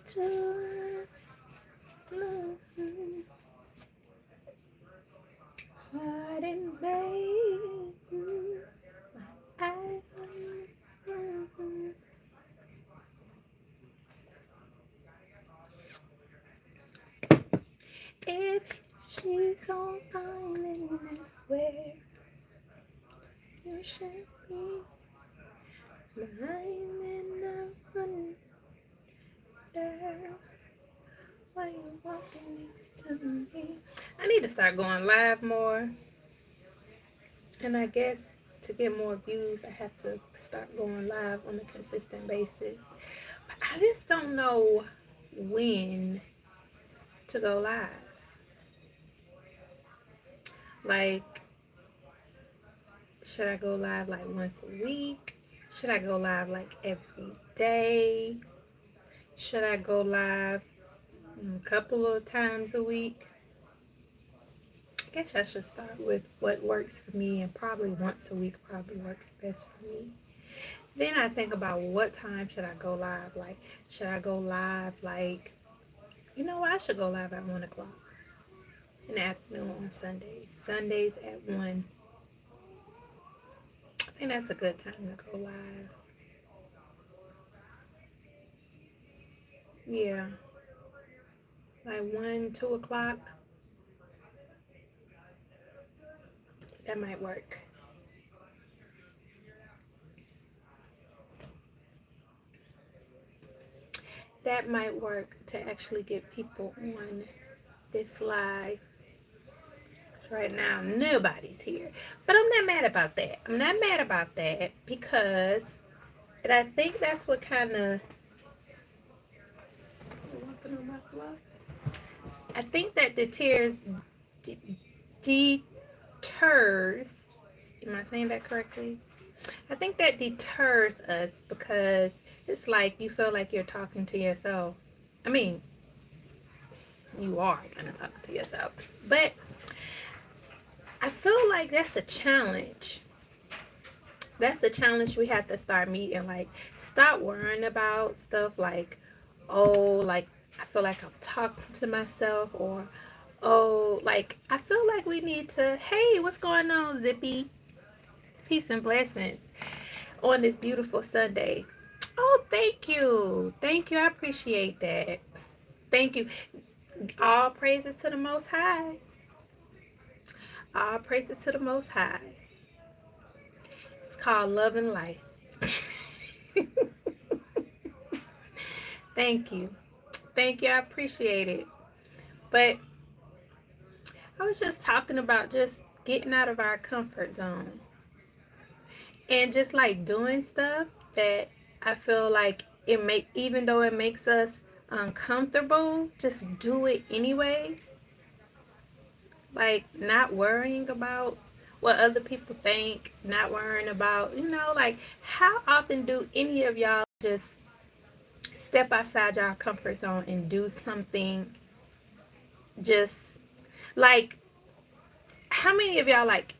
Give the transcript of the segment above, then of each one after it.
to heart and vein. Eyes on if she's on fine, then that's where you should be. Mine and I wonder why you walking next to me. I need to start going live more, and I guess to get more views, I have to start going live on a consistent basis. But I just don't know when to go live. Like, should I go live like once a week? Should I go live like every day? Should I go live a couple of times a week? I guess I should start with what works for me, and probably once a week probably works best for me. Then I think about what time should I go live. Like, should I go live like, you know what? I should go live at 1 o'clock in the afternoon on Sundays. Sundays at 1. I think that's a good time to go live. Yeah. Like 1, 2 o'clock. That might work. That might work to actually get people on this live. Right now, nobody's here. But I'm not mad about that. I'm not mad about that because, and I think that's what kind of, I think that deters, am I saying that correctly? I think that deters us because it's like you feel like you're talking to yourself. I mean, you are kind of talking to yourself. But I feel like that's a challenge. That's a challenge we have to start meeting. Like, stop worrying about stuff like, oh, like, I feel like I'm talking to myself, or, oh, like, I feel like we need to, hey, what's going on, Zippy? Peace and blessings on this beautiful Sunday. Oh, thank you. Thank you. I appreciate that. Thank you. All praises to the Most High. All praises to the Most High. It's called Love and Life. Thank you. Thank you. I appreciate it. But I was just talking about just getting out of our comfort zone and just like doing stuff that I feel like even though it makes us uncomfortable, just do it anyway. Like, not worrying about what other people think, not worrying about, like, how often do any of y'all just step outside your comfort zone and do something, just like, how many of y'all like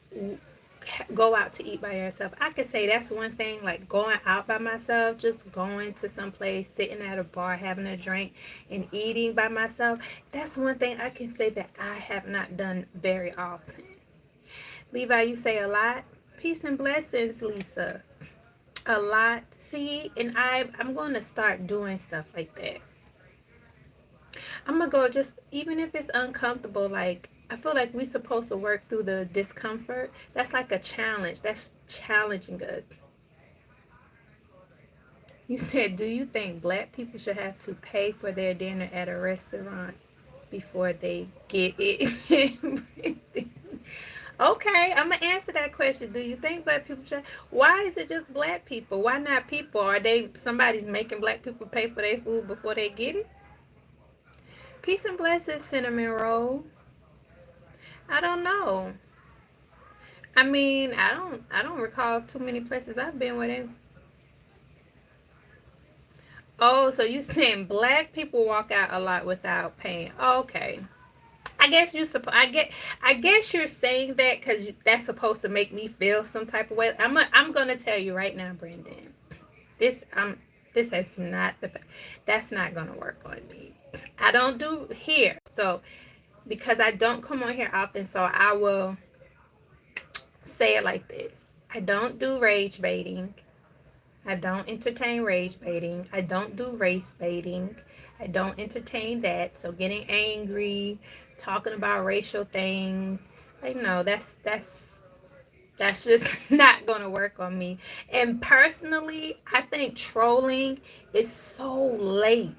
go out to eat by yourself? I could say that's one thing, like going out by myself, just going to some place, sitting at a bar, having a drink and eating by myself. That's one thing I can say that I have not done very often. Levi, you say a lot. Peace and blessings, Lisa. A lot. See, and I'm going to start doing stuff like that. I'm going to go, just even if it's uncomfortable, like, I feel like we're supposed to work through the discomfort. That's like a challenge. That's challenging us. You said, do you think black people should have to pay for their dinner at a restaurant before they get it? Okay, I'm going to answer that question. Do you think black people should? Why is it just black people? Why not people? Are they, somebody's making black people pay for their food before they get it? Peace and blessings, cinnamon roll. I don't know. I mean, I don't recall too many places I've been with him. Oh, so you saying black people walk out a lot without paying? Okay. I guess I guess you're saying that because that's supposed to make me feel some type of way. I'm gonna tell you right now, Brandon. This That's not gonna work on me. I don't do here, so because I don't come on here often, so I will say it like this. I don't do rage baiting. I don't entertain rage baiting. I don't do race baiting. I don't entertain that. So getting angry, talking about racial things, like no, that's just not gonna work on me. And personally, I think trolling is so late.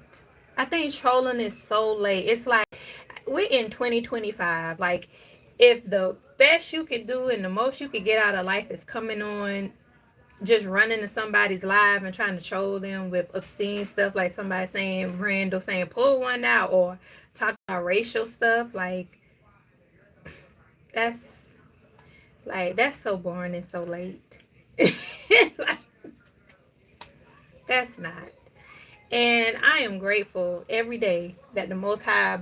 I think trolling is so late. It's like we're in 2025. Like if the best you could do and the most you could get out of life is coming on just running to somebody's live and trying to troll them with obscene stuff, like somebody saying Randall saying pull one out, or talking about racial stuff, like that's that's so boring and so late. Like, that's not. And I am grateful every day that the Most High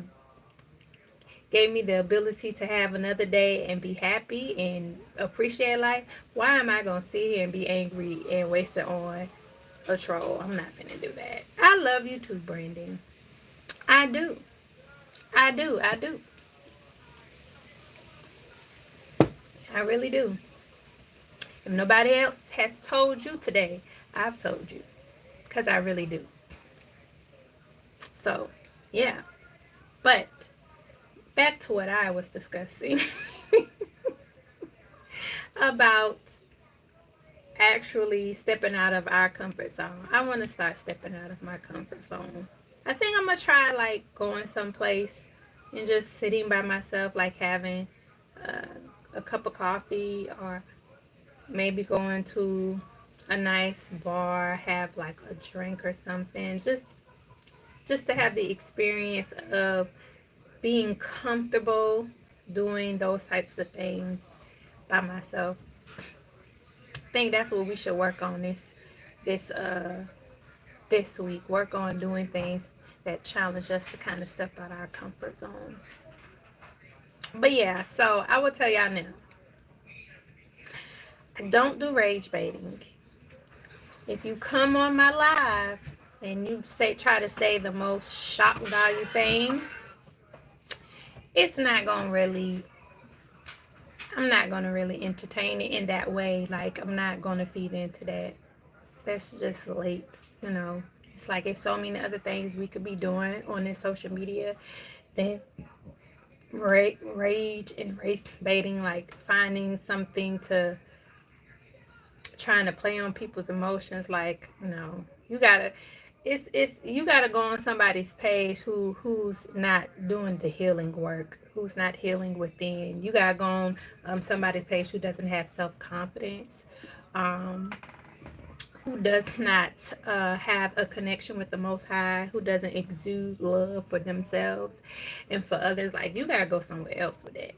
gave me the ability to have another day and be happy and appreciate life. Why am I gonna sit here and be angry and waste it on a troll? I'm not gonna do that. I love you too, Brandon. I do. I do. I do. I really do. If nobody else has told you today, I've told you. Because I really do. So, yeah. But back to what I was discussing about actually stepping out of our comfort zone. I want to start stepping out of my comfort zone. I think I'm going to try like going someplace and just sitting by myself, like having uh, a cup of coffee, or maybe going to a nice bar, have like a drink or something, just to have the experience of being comfortable doing those types of things by myself. I think that's what we should work on this this week. Work on doing things that challenge us to kind of step out of our comfort zone. But yeah, so I will tell y'all now. I don't do rage baiting. If you come on my live and you try to say the most shock value thing, it's not gonna really I'm not gonna really entertain it in that way. Like I'm not gonna feed into that. That's just late, you know. It's like there's so many other things we could be doing on this social media than rage and race baiting, like finding something to trying to play on people's emotions. Like, no, you gotta it's you gotta go on somebody's page who's not doing the healing work, who's not healing within. You gotta go on somebody's page who doesn't have self-confidence, um who does not have a connection with the Most High, who doesn't exude love for themselves and for others. Like, you gotta go somewhere else with that.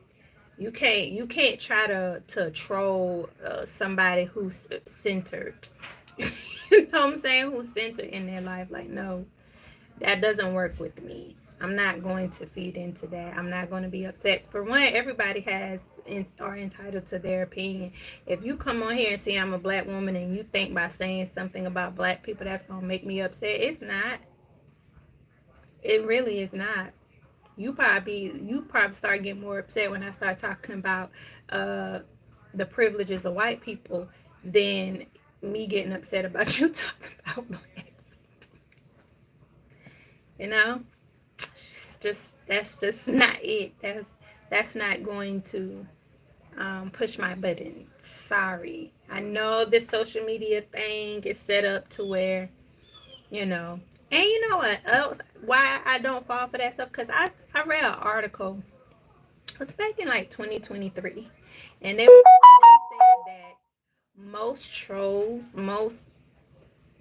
You can't try to troll somebody who's centered. You know what I'm saying? Who's centered in their life. Like, no, that doesn't work with me. I'm not going to feed into that. I'm not going to be upset. For one, everybody are entitled to their opinion. If you come on here and say I'm a black woman and you think by saying something about black people that's going to make me upset, it's not. It really is not. You probably start getting more upset when I start talking about the privileges of white people than me getting upset about you talking about black people. You know? That's just not it. That's not going to push my button. Sorry. I know this social media thing is set up to where, you know. And you know what else? Why I don't fall for that stuff? Because I read an article. It was back in like 2023. And they said that most trolls, most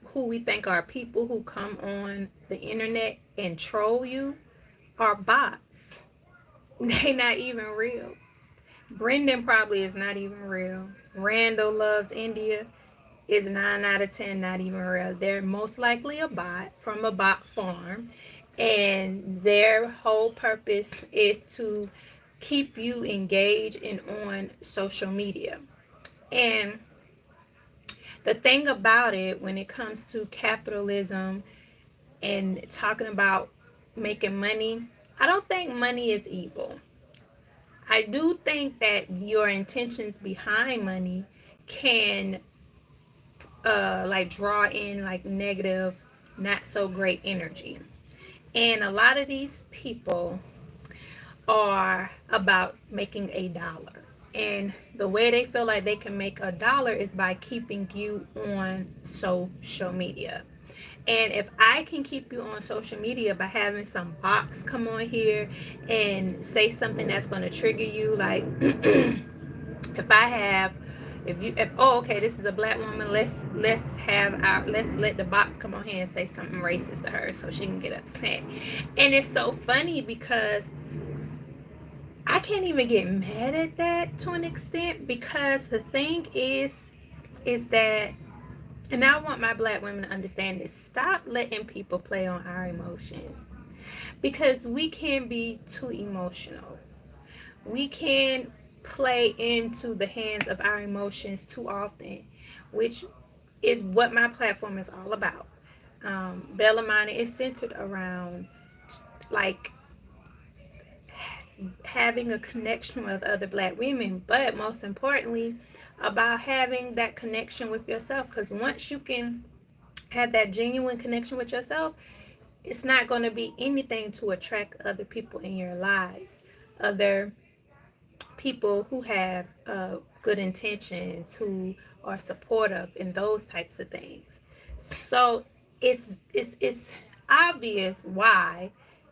who we think are people who come on the internet and troll you are bots. They not even real. Brendan probably is not even real. Randall Loves India is 9 out of 10 not even real. They're most likely a bot from a bot farm, and their whole purpose is to keep you engaged and on social media. And The thing about it, when it comes to capitalism and talking about making money, I don't think money is evil. I do think that your intentions behind money can like draw in like negative, not so great energy. And a lot of these people are about making a dollar. And the way they feel like they can make a dollar is by keeping you on social media. And if I can keep you on social media by having some box come on here and say something that's going to trigger you, like if I have, if oh, okay, this is a black woman, let's let the box come on here and say something racist to her so she can get upset. And it's so funny because I can't even get mad at that to an extent, because the thing is that, and I want my black women to understand this, stop letting people play on our emotions, because we can be too emotional. We can play into the hands of our emotions too often, which is what my platform is all about. Bellamani is centered around like having a connection with other black women, but most importantly about having that connection with yourself, because once you can have that genuine connection with yourself, it's not going to be anything to attract other people in your lives, other people who have good intentions, who are supportive, and those types of things. So it's obvious why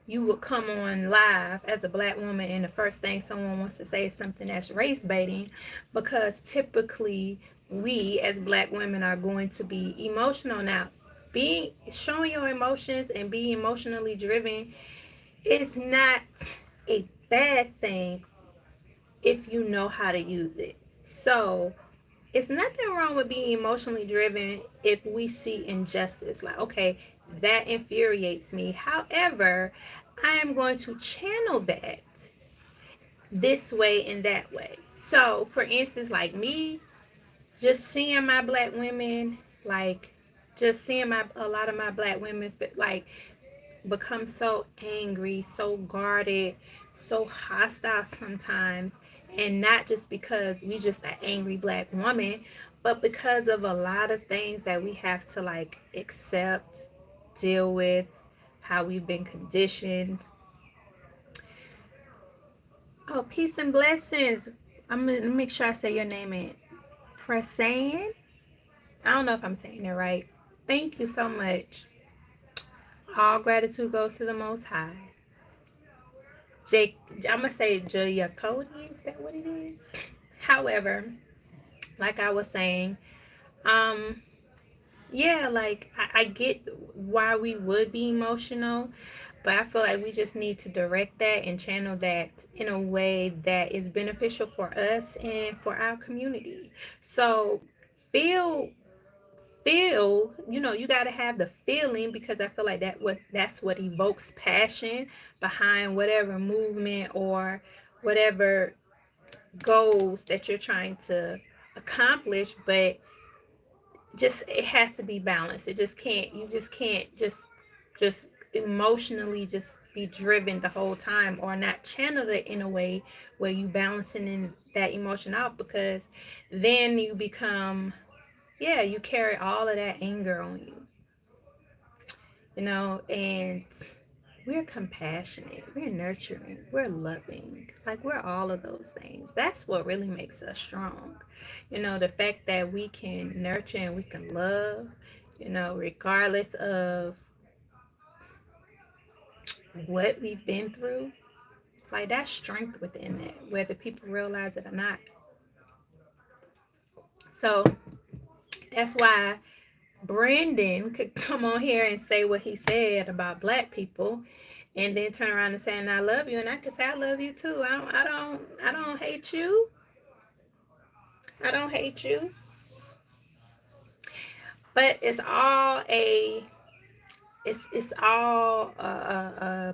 you would come on live as a black woman and the first thing someone wants to say is something that's race baiting, because typically we as black women are going to be emotional. Now, being showing your emotions and being emotionally driven is not a bad thing if you know how to use it. So it's nothing wrong with being emotionally driven if we see injustice. Like, okay, that infuriates me. However, I am going to channel that this way and that way. So, for instance, like me, just seeing my black women, like, just seeing a lot of my black women, like, become so angry, so guarded, so hostile sometimes, and not just because we just an angry black woman, but because of a lot of things that we have to like accept, deal with, how we've been conditioned. Oh, peace and blessings. I'm gonna make sure I say your name in Prasan. I don't know if I'm saying it right. Thank you so much. All gratitude goes to the Most High. I'm gonna say Julia Cody. Is that what it is? However, like I was saying, um, yeah, like I get why we would be emotional, but I feel like we just need to direct that and channel that in a way that is beneficial for us and for our community. So feel you got to have the feeling, because I feel like that's what evokes passion behind whatever movement or whatever goals that you're trying to accomplish. But just it has to be balanced. You just can't just emotionally just be driven the whole time, or not channel it in a way where you balancing in that emotion out, because then you become, yeah, you carry all of that anger on you, and we're compassionate, we're nurturing, we're loving. Like, we're all of those things. That's what really makes us strong. The fact that we can nurture and we can love, regardless of what we've been through. Like, that's strength within that, whether people realize it or not. So that's why Brandon could come on here and say what he said about black people, and then turn around and say, "And I love you," and I could say, "I love you too. I don't hate you. I don't hate you." But it's all a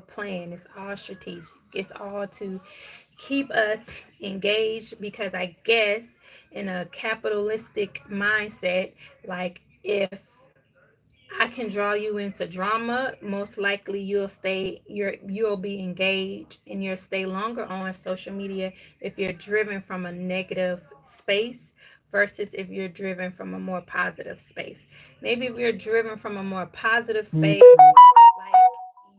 plan. It's all strategic. It's all to keep us engaged, because I guess in a capitalistic mindset, like if I can draw you into drama, most likely you'll be engaged and you'll stay longer on social media if you're driven from a negative space versus if you're driven from a more positive space. Maybe if you're driven from a more positive space, like,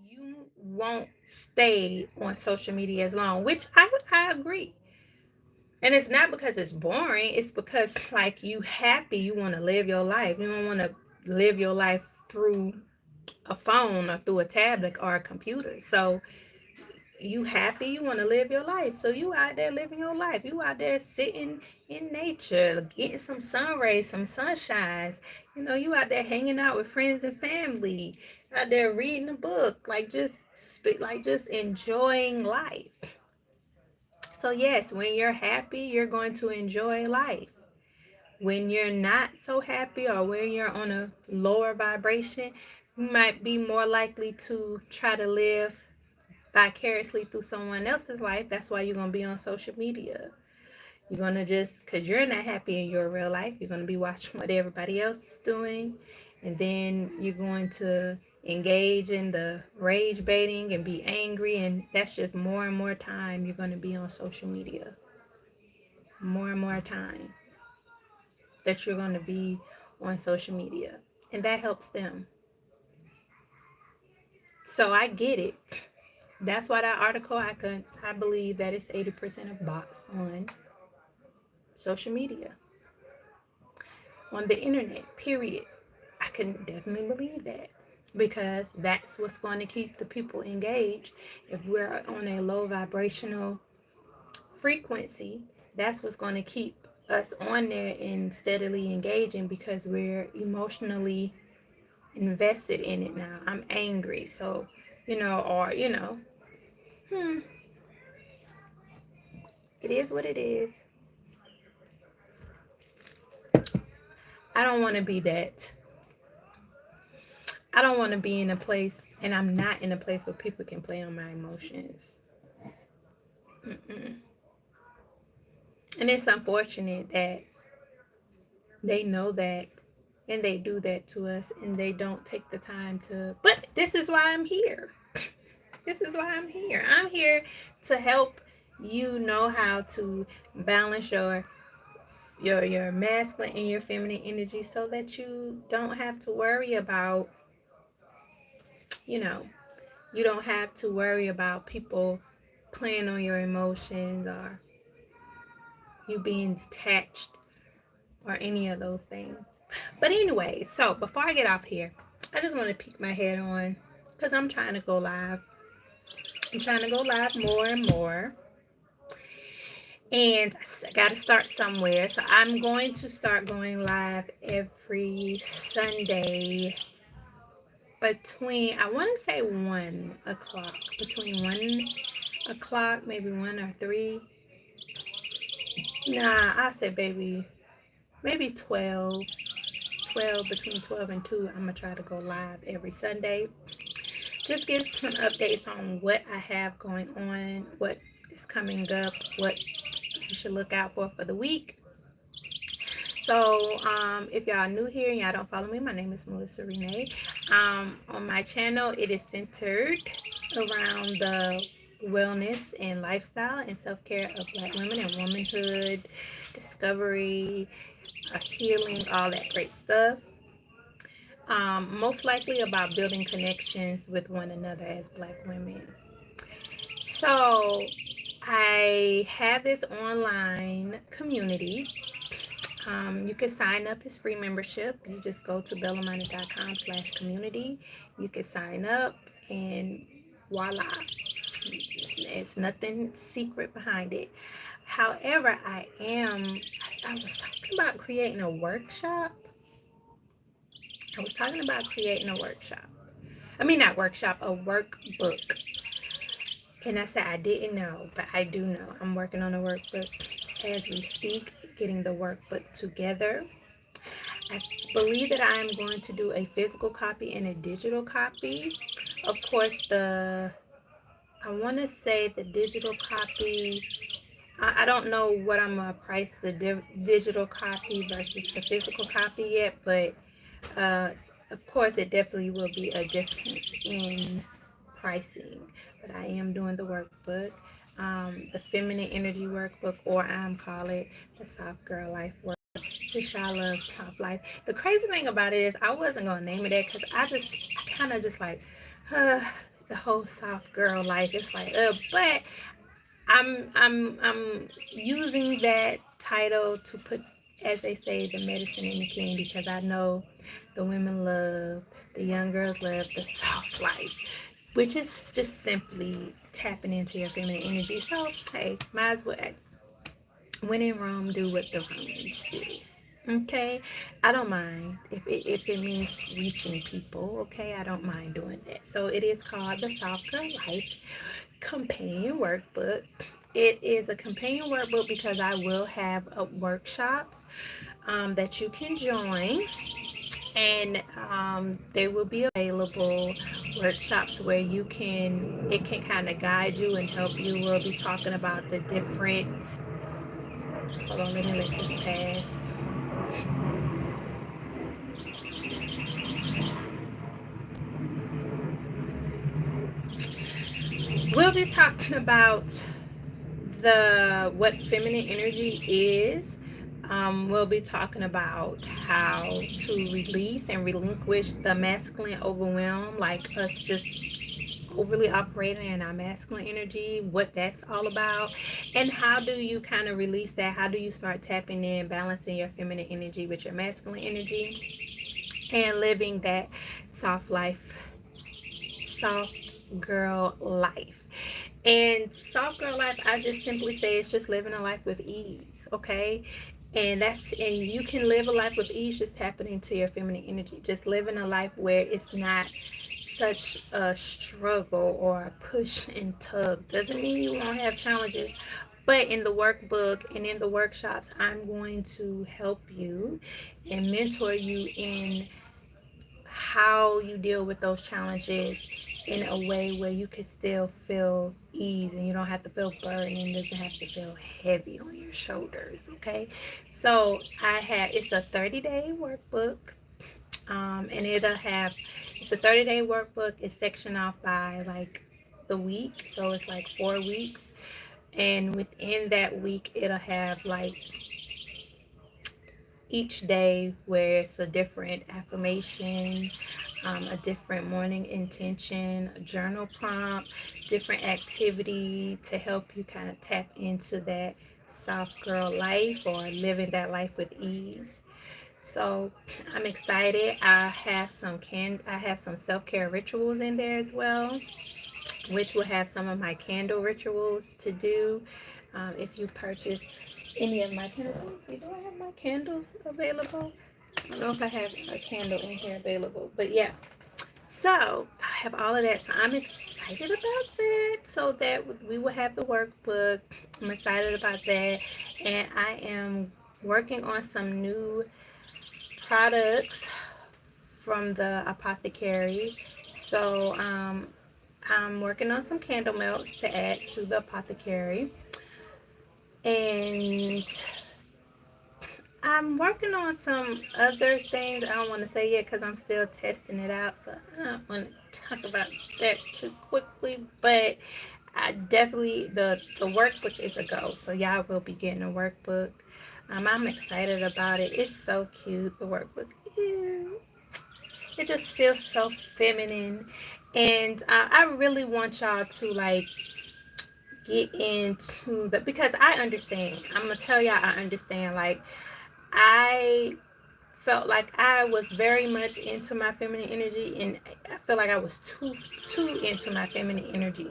you won't stay on social media as long, which I agree. And it's not because it's boring, it's because like you happy, you want to live your life. You don't want to live your life through a phone or through a tablet or a computer. So you happy, you want to live your life. So you out there living your life. You out there sitting in nature, getting some sun rays, some sunshines. You know, you out there hanging out with friends and family, out there reading a book, like just enjoying life. So yes, when you're happy, you're going to enjoy life. When you're not so happy or when you're on a lower vibration, you might be more likely to try to live vicariously through someone else's life. That's why you're going to be on social media. You're going to just, because you're not happy in your real life, you're going to be watching what everybody else is doing. And then you're going to engage in the rage baiting and be angry. And that's just more and more time you're going to be on social media. More and more time that you're going to be on social media. And that helps them. So I get it. That's why that article, I believe that it's 80% of bots on social media, on the internet, period. I can definitely believe that, because that's what's going to keep the people engaged. If we're on a low vibrational frequency, that's what's going to keep us on there and steadily engaging, because we're emotionally invested in it now. I'm angry, so, it is what it is. I don't want to be that. I don't want to be in a place, and I'm not in a place where people can play on my emotions. Mm-mm. And it's unfortunate that they know that and they do that to us, and they don't take the time to. But this is why I'm here. This is why I'm here. I'm here to help you know how to balance your masculine and your feminine energy, so that you don't have to worry about, you don't have to worry about people playing on your emotions, or you being detached, or any of those things. But anyway, so before I get off here, I just want to peek my head on, because I'm trying to go live. I'm trying to go live more and more. And I got to start somewhere. So I'm going to start going live every Sunday between, I want to say 1 o'clock, between 1 o'clock, maybe 1 or 3. Nah, I said maybe 12, between 12 and 2. I'm going to try to go live every Sunday. Just give some updates on what I have going on, what is coming up, what you should look out for the week. So if y'all new here and y'all don't follow me, my name is Melissa Renee. On my channel, it is centered around the wellness and lifestyle and self-care of Black women and womanhood, discovery, healing, all that great stuff. Most likely about building connections with one another as Black women. So I have this online community. You can sign up as free membership. You just go to bellamani.com/community. You can sign up and voila. It's nothing secret behind it. However, I was talking about creating a workshop. I was talking about creating a workshop. I mean, not workshop, a workbook. And I said I didn't know, but I do know. I'm working on a workbook as we speak, getting the workbook together. I believe that I am going to do a physical copy and a digital copy. Of course, the I want to say the digital copy. I don't know what I'm gonna price the digital copy versus the physical copy yet, but uh, of course, it definitely will be a difference in pricing. But I am doing the workbook, the Feminine Energy Workbook, or I'm call it the Soft Girl Life Work. Tisha loves Soft Life. The crazy thing about it is I wasn't gonna name it that because I kind of just like uh, the whole soft girl life. It's like but I'm using that title to put, as they say, the medicine in the candy, because I know the women love, the young girls love the soft life, which is just simply tapping into your feminine energy. So hey, might as well, when in Rome, do what the Romans do. Okay, I don't mind if it means reaching people. Okay, I don't mind doing that. So it is called the Soft Girl Life Companion Workbook. It is a companion workbook because I will have workshops that you can join, and they will be available workshops where it can kind of guide you and help you. We'll be talking about the different, hold on, let me let this pass. We'll be talking about what feminine energy is. We'll be talking about how to release and relinquish the masculine overwhelm, like us just overly operating in our masculine energy, what that's all about, and how do you kind of release that? How do you start tapping in, balancing your feminine energy with your masculine energy, and living that soft life, soft girl life? And soft girl life, I just simply say it's just living a life with ease, okay? And you can live a life with ease just tapping into your feminine energy, just living a life where it's not such a struggle or a push and tug. Doesn't mean you won't have challenges, but in the workbook and in the workshops, I'm going to help you and mentor you in how you deal with those challenges in a way where you can still feel ease and you don't have to feel burdened and doesn't have to feel heavy on your shoulders. Okay, so it's a 30-day workbook, and it's a 30-day workbook. It's sectioned off by like the week, so it's like 4 weeks, and within that week it'll have like each day where it's a different affirmation, a different morning intention, a journal prompt, different activity to help you kind of tap into that soft girl life or living that life with ease. So I'm excited. I have some self-care rituals in there as well, which will have some of my candle rituals to do. If you purchase any of my candles, let me see, do I have my candles available? I don't know if I have a candle in here available, but yeah. So I have all of that. So I'm excited about that. So that we will have the workbook. I'm excited about that, and I am working on some new products from the apothecary. So I'm working on some candle melts to add to the apothecary, and I'm working on some other things. I don't want to say yet because I'm still testing it out, so I don't want to talk about that too quickly. But I definitely, the workbook is a go, so y'all will be getting a workbook. I'm excited about it. It's so cute. The workbook. Ew. It just feels so feminine, and I really want y'all to like get into the, because I understand. I'm gonna tell y'all I understand. Like I felt like I was very much into my feminine energy, and I feel like I was too into my feminine energy.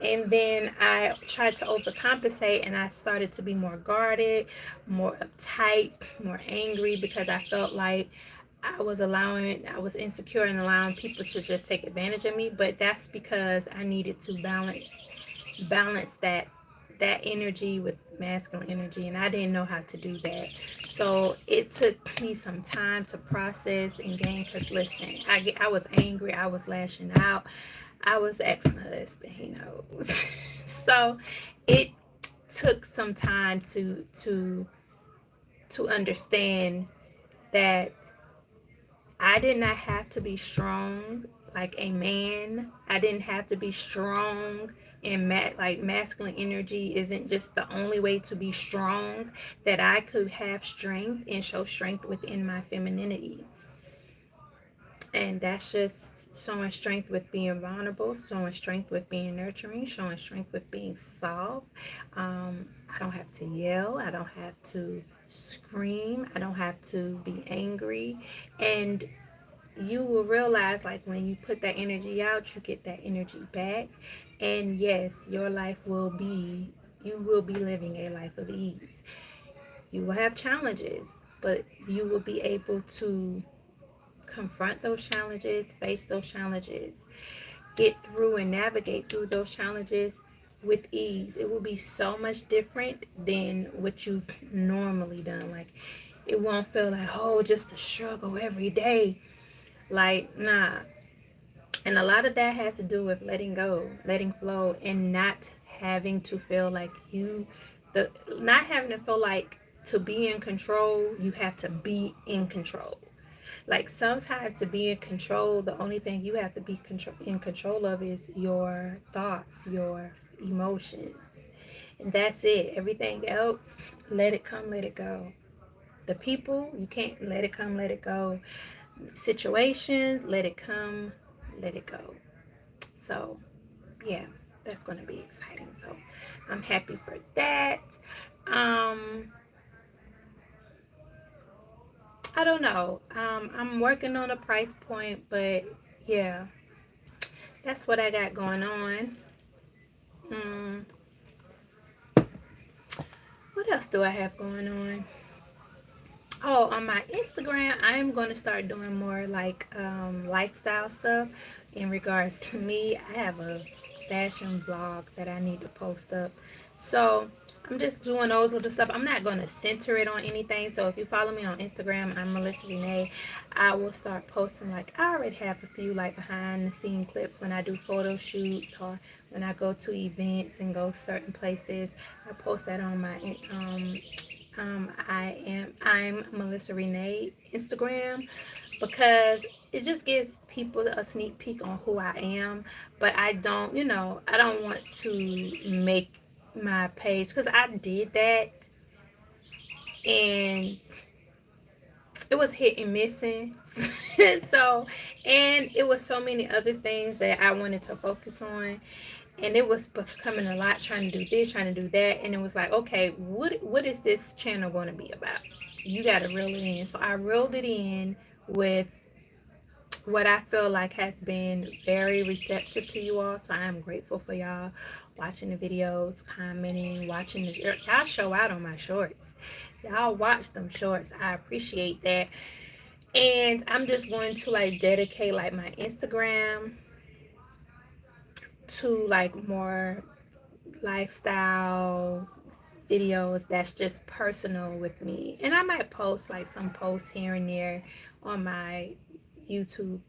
And then I tried to overcompensate, and I started to be more guarded, more uptight, more angry, because I felt like I was insecure and allowing people to just take advantage of me. But that's because I needed to balance that energy with masculine energy, and I didn't know how to do that. So it took me some time to process and gain, because listen, I was angry, I was lashing out, I was ex-husband, he knows. So it took some time to understand that I did not have to be strong like a man. I didn't have to be strong, and like masculine energy isn't just the only way to be strong. That I could have strength and show strength within my femininity. And that's just showing strength with being vulnerable, showing strength with being nurturing, showing strength with being soft. I don't have to yell. I don't have to scream. I don't have to be angry. And you will realize, like, when you put that energy out, you get that energy back. And yes, your life will be, you will be living a life of ease. You will have challenges, but you will be able to confront those challenges, face those challenges, get through and navigate through those challenges with ease. It will be so much different than what you've normally done. Like, it won't feel like, oh, just a struggle every day. Like, nah. And a lot of that has to do with letting go, letting flow, and not having to feel like not having to feel like to be in control, you have to be in control. Like, sometimes to be in control, the only thing you have to be in control of is your thoughts, your emotions. And that's it. Everything else, let it come, let it go. The people, you can't let it come, let it go. Situations, let it come, let it go. So, yeah, that's going to be exciting. So, I'm happy for that. Um, I don't know. I'm working on a price point, but yeah, that's what I got going on. Mm, what else do I have going on? Oh, on my Instagram, I am going to start doing more like lifestyle stuff in regards to me. I have a fashion vlog that I need to post up. So I'm just doing those little stuff. I'm not going to center it on anything. So if you follow me on Instagram, I'm Melissa Renee. I will start posting, like, I already have a few like behind the scene clips when I do photo shoots or when I go to events and go certain places. I post that on my I'm Melissa Renee Instagram, because it just gives people a sneak peek on who I am. But I don't, I don't want to make my page, because I did that and it was hit and missing. So, and it was so many other things that I wanted to focus on, and it was becoming a lot, trying to do this, trying to do that. And it was like, okay, what is this channel going to be about? You got to reel it in. So I reeled it in with what I feel like has been very receptive to you all. So I am grateful for y'all watching the videos, commenting, watching y'all show out on my shorts. Y'all watch them shorts. I appreciate that. And I'm just going to like dedicate like my Instagram to like more lifestyle videos that's just personal with me. And I might post like some posts here and there on my YouTube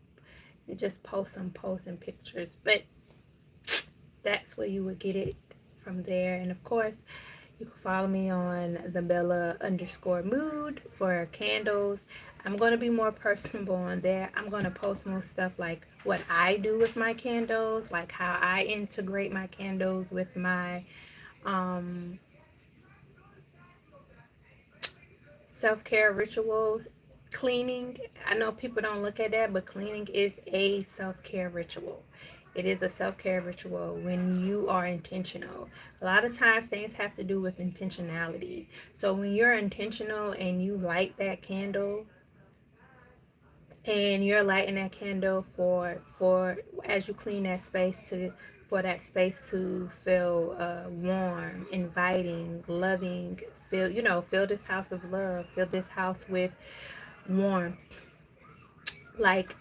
and just post some posts and pictures. But that's where you would get it from there. And of course, you can follow me on the Bella_mood for candles. I'm going to be more personable on there. I'm going to post more stuff like what I do with my candles, like how I integrate my candles with my self-care rituals. Cleaning, I know people don't look at that, but cleaning is a self-care ritual. It is a self-care ritual when you are intentional. A lot of times things have to do with intentionality. So when you're intentional and you light that candle, and you're lighting that candle for as you clean that space, to for that space to feel warm, inviting, loving. Fill this house with love, fill this house with warmth. Like,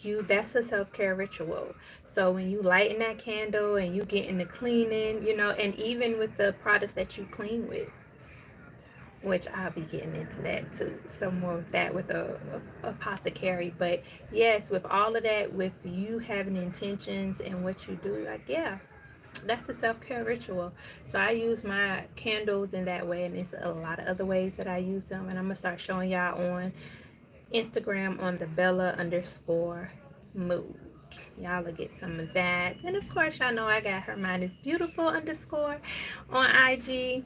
that's a self-care ritual. So when you lighten that candle and you get into cleaning, and even with the products that you clean with, which I'll be getting into that too, some more of that with a apothecary. But yes, with all of that, with you having intentions and what you do, like, yeah, that's a self-care ritual. So I use my candles in that way, and there's a lot of other ways that I use them, and I'm gonna start showing y'all on Instagram on the Bella underscore mood. Y'all will get some of that. And of course, y'all know I got her mind is beautiful underscore on IG.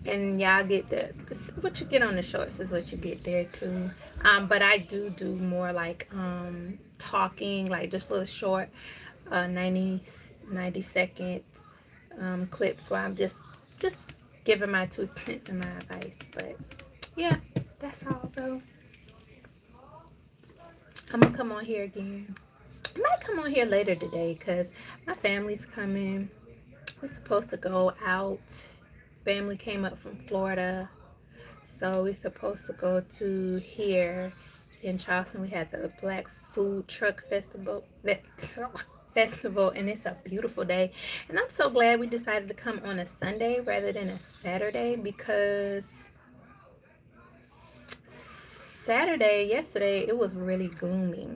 And y'all get the what you get on the shorts is what you get there too. But I do more like talking, like just little short 90 second clips where I'm just giving my 2 cents and my advice. But yeah, that's all though. I'm gonna come on here again. I might come on here later today because my family's coming. We're supposed to go out. Family came up from Florida, so we're supposed to go to here in Charleston. We had the Black Food Truck Festival. Festival, and it's a beautiful day, and I'm so glad we decided to come on a Sunday rather than a Saturday, because yesterday it was really gloomy,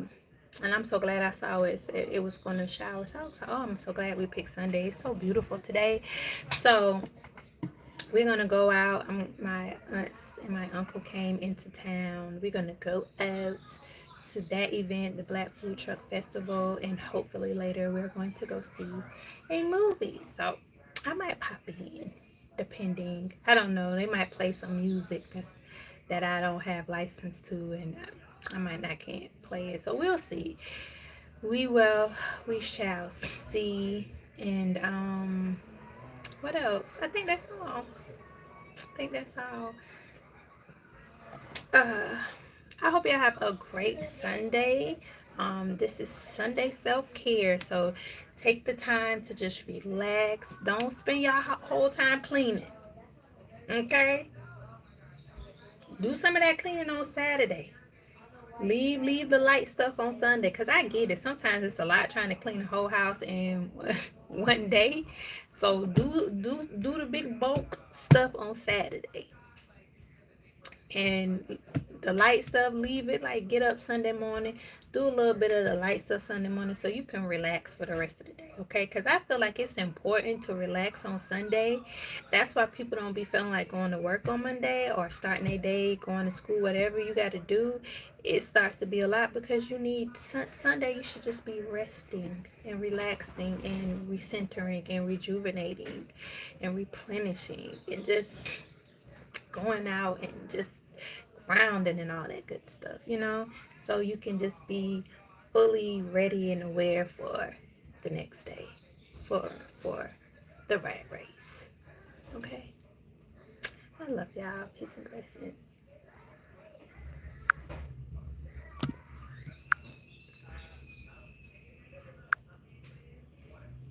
and I'm so glad I saw it was going to shower. So I was like, oh, I'm so glad we picked Sunday. It's so beautiful today. So we're gonna go out. My aunts and my uncle came into town. We're gonna go out to that event, the Black Food Truck Festival, and hopefully later we're going to go see a movie. So I might pop in, depending. I don't know. They might play some music that I don't have license to, and I might not can't play it. So we'll see. We shall see. And what else? I think that's all. Uh, I hope y'all have a great Sunday. This is Sunday self-care, so take the time to just relax. Don't spend your whole time cleaning. Okay? Do some of that cleaning on Saturday. Leave the light stuff on Sunday, because I get it. Sometimes it's a lot trying to clean the whole house in one day. So do the big bulk stuff on Saturday. And the light stuff, leave it, like get up Sunday morning, do a little bit of the light stuff Sunday morning so you can relax for the rest of the day. Okay, because I feel like it's important to relax on Sunday. That's why people don't be feeling like going to work on Monday or starting their day, going to school, whatever you got to do. It starts to be a lot because you need Sunday. You should just be resting and relaxing and recentering and rejuvenating and replenishing and just going out and just grounding and all that good stuff, so you can just be fully ready and aware for the next day, for the rat race. Okay, I love y'all. Peace and blessings.